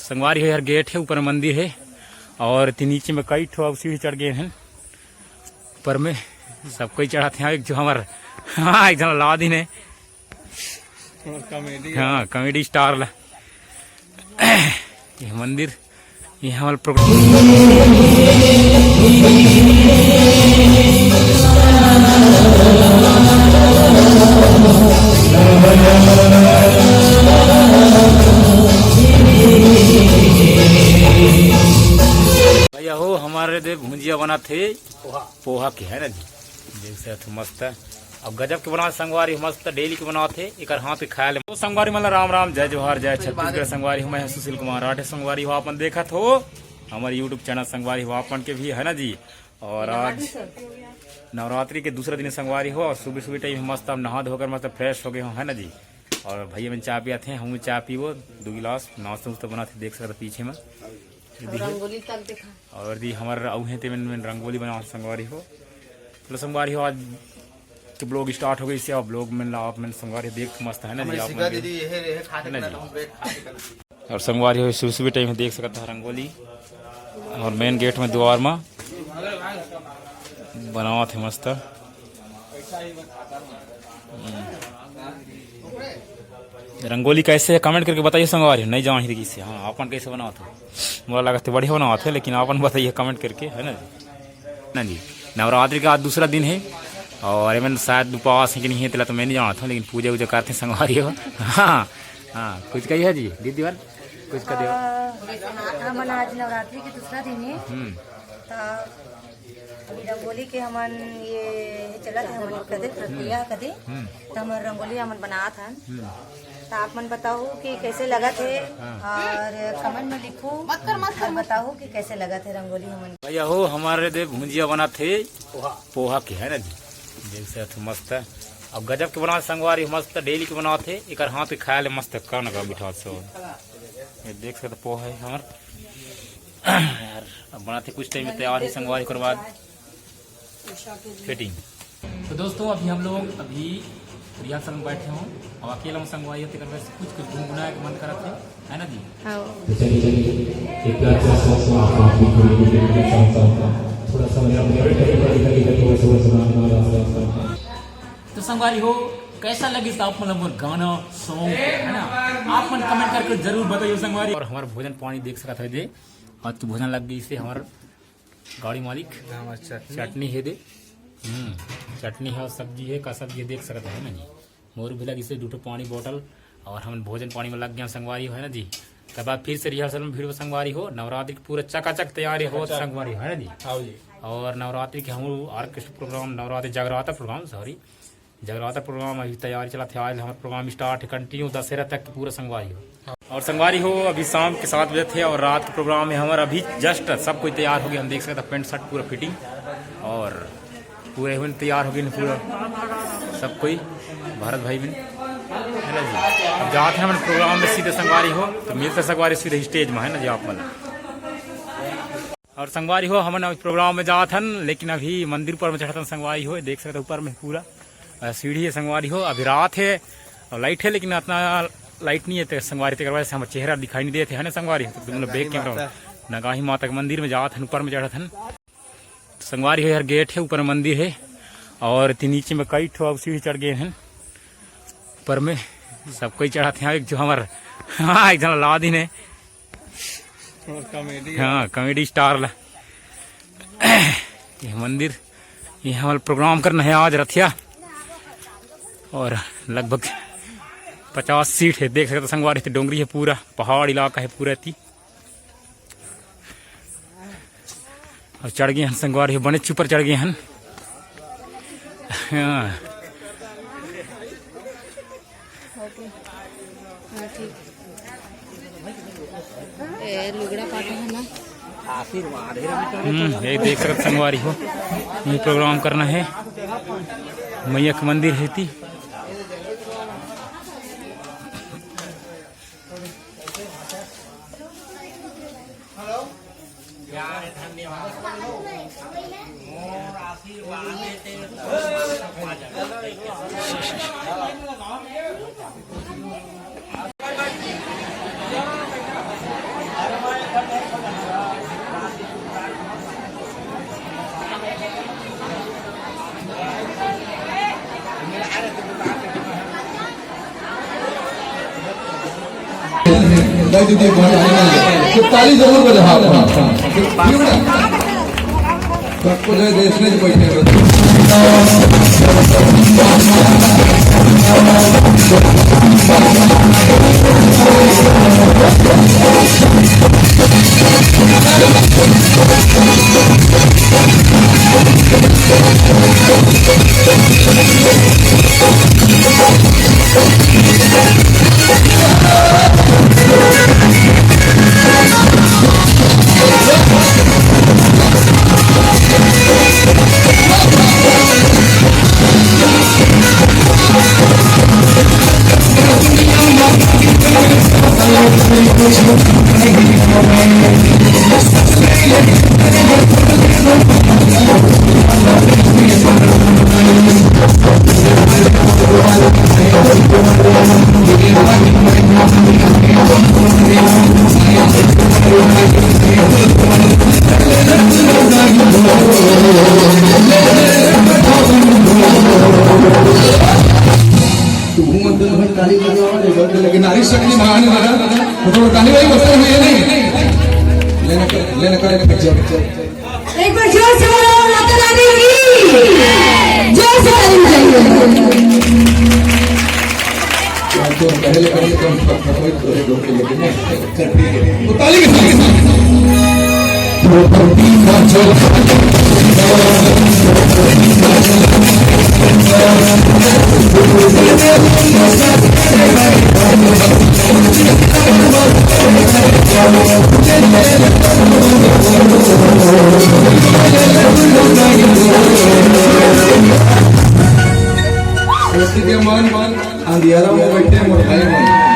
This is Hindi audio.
संगवारी है यार, गेट है, ऊपर मंदिर है और नीचे में कई ठो सीढ़ी चढ़ गए हैं ऊपर में। सब कोई चढ़ाते हैं। एक जो हमारा हाँ एक जन अलाउद्दीन है, हाँ कॉमेडी स्टार ये मंदिर, ये हमारा प्रोग्राम। भैया हो हमारे दे भुंजिया बना थे पोहा के है ना जी, जैसे तो मस्त है। अब गजब के बना संगवारी मस्त डेली के बना थे एक हाथ पे खाया ले। तो संगवारी मतलब राम राम, जय जोहार, जय छत्तीसगढ़। संगवारी मैं सुशील कुमार राठे। संगवारी हो अपन देखा हो हमारे यूट्यूब चैनल संगवारी हो अपन के भी है ना जी। और आज नवरात्रि के दूसरा दिन संगवारी हो और सुबह सुबह टाइम मस्त अब नहा धोकर मस्त फ्रेश हो गए हो है ना जी। और भैया मैंने चाय पिया थे, हम चाय पी वो 2 गिलास नाश्ता उस्ता बना थे, देख सकते पीछे में रंगोली तक देखा। और दी हमारे अउहे थे मैंने रंगोली बना संगवारी हो। तो संगवारी हो आज के ब्लॉग स्टार्ट हो गई इससे। अब ब्लॉग में आप मैंने संगवारी देख मस्त है ना जी आप ना जी। और संगवारी हो सुबह सुबह टाइम में देख सकता है रंगोली और मेन गेट में द्वार में बनावा थे मस्त। रंगोली कैसे है कमेंट करके बताइए संगवारी, नहीं जान ही से। हाँ अपन कैसे बनाओ थे, मुझे लगा था बढ़िया बनाओ थे, लेकिन अपन बताइए कमेंट करके है ना जी। ना जी नवरात्रि का आज दूसरा दिन है और मैंने शायद उपवास है कि नहीं है तो मैं नहीं जाना था, लेकिन पूजा वूजा करते संगवारी हो। हाँ हाँ कुछ कही है जी दीदी वाल कुछ कर दियो। हमन आज नवरात्रि के दूसरा दिन है तो रंगोली के हमन ये चला थे हमन कदे प्रक्रिया कदे तो हमन रंगोली हमन बना था। तो आप मन बताओ कि कैसे लगा थे और कमेंट में लिखो और बताओ कि कैसे लगा थे रंगोली हमन। भैया हो हमारे दे भुंजिया बना थे पोहा के है ना जी, जैसे तो मस्त है। अब गजब के बना संगवारी मस्त डेली के बना थे एक हाथ पे खाया ले मस्त कौन का मिठा से ये देख सकते पोहा है हमारे यार। अब बनाते कुछ टाइम में तैयार है संगवारी के बाद फिटिंग। तो दोस्तों अभी हम लोग अभी रिहर्सल में बैठे हों और अकेला में संगवारी होते कर कुछ कुछ गुनगुनाए के मन करत है ना जी। तो संगवारी हो कैसा लगी आप मतलब गाना सॉन्ग है ना, आप मन कमेंट करके जरूर बताइए संगवारी। और हमारा भोजन पानी देख सकता है दे आज तो भोजन लग गई इससे हमारा गाड़ी मालिक चटनी है दे चटनी है और सब्जी है का सब्जी देख सकते है ना जी। मोर भी लगी से 2 पानी बोतल और हम भोजन पानी में लग गया संगवारी हो है ना जी। के बाद फिर से रिहर्सल में भीड़ संगवारी हो नवरात्रि की पूरा चकाचक तैयारी हो संगवारी है ना जी। और नवरात्रि के हम ऑर्केस्ट्रा प्रोग्राम नवरात्रि जगराता प्रोग्राम जगराता प्रोग्राम अभी तैयारी चला था। आज हमारा प्रोग्राम स्टार्ट है कंटिन्यू दशहरा तक की पूरा संगवारी हो। और संगवारी हो अभी शाम के 7 बजे थे और रात के प्रोग्राम में हमारा अभी जस्ट सब कोई तैयार हो गया। हम देख सकते पेंट शर्ट पूरा फिटिंग और पूरे हुए तैयार हो गए पूरा सब कोई भारत भाई बहन है ना जी। अब जाते हैं हमारे प्रोग्राम में सीधे संगवारी हो तो मिलते संगवारी सीधे स्टेज में है ना जी आप मन। और संगवारी हो हमने प्रोग्राम में जात हन, लेकिन अभी मंदिर पर में चढ़ता संगवारी हो देख सकते ऊपर में पूरा सीढ़ी है संगवारी हो। अभी रात है और लाइट है लेकिन इतना लाइट नहीं है तो संगवारी तक वजह से हमारा चेहरा दिखाई नहीं देते है ना संगवारी। तो मतलब बैक कैमरा नगाही माता के मंदिर में जात हन, ऊपर में चढ़त हन। संगवारी है यार, गेट है, ऊपर मंदिर है और नीचे में कई ठो सीढ़ी चढ़ गए हैं ऊपर में। सब कोई चढ़ाते हैं। एक जो हमारा हाँ एक जन अलाउद्दीन है, हाँ कॉमेडी स्टार ये मंदिर, ये हमारा प्रोग्राम करना है आज रथिया और लगभग 50 सीट है देख सकते संगवारी से। डोंगरी है पूरा, पहाड़ इलाका है पूरा थी और चढ़ गए हैं संगवारी बने ऊपर चढ़ गए हैं। हाँ ये देख सकते संगवारी हो ये प्रोग्राम करना है मैया का मंदिर है थी। दाई दीदी तो ताली जरूर बजा। हाँ ठीक है ना, सबको जो है देखने से बैठे लेकिन नारी शक्ति महान है दादा, तो थोड़ा ताली भाई बसते हुए नहीं लेना कर एक बार जोर से बोलो माता रानी की, जोर से ताली बजाइए। तो पहले करेंगे तो हम लेकिन तो ताली के मान अंधियारा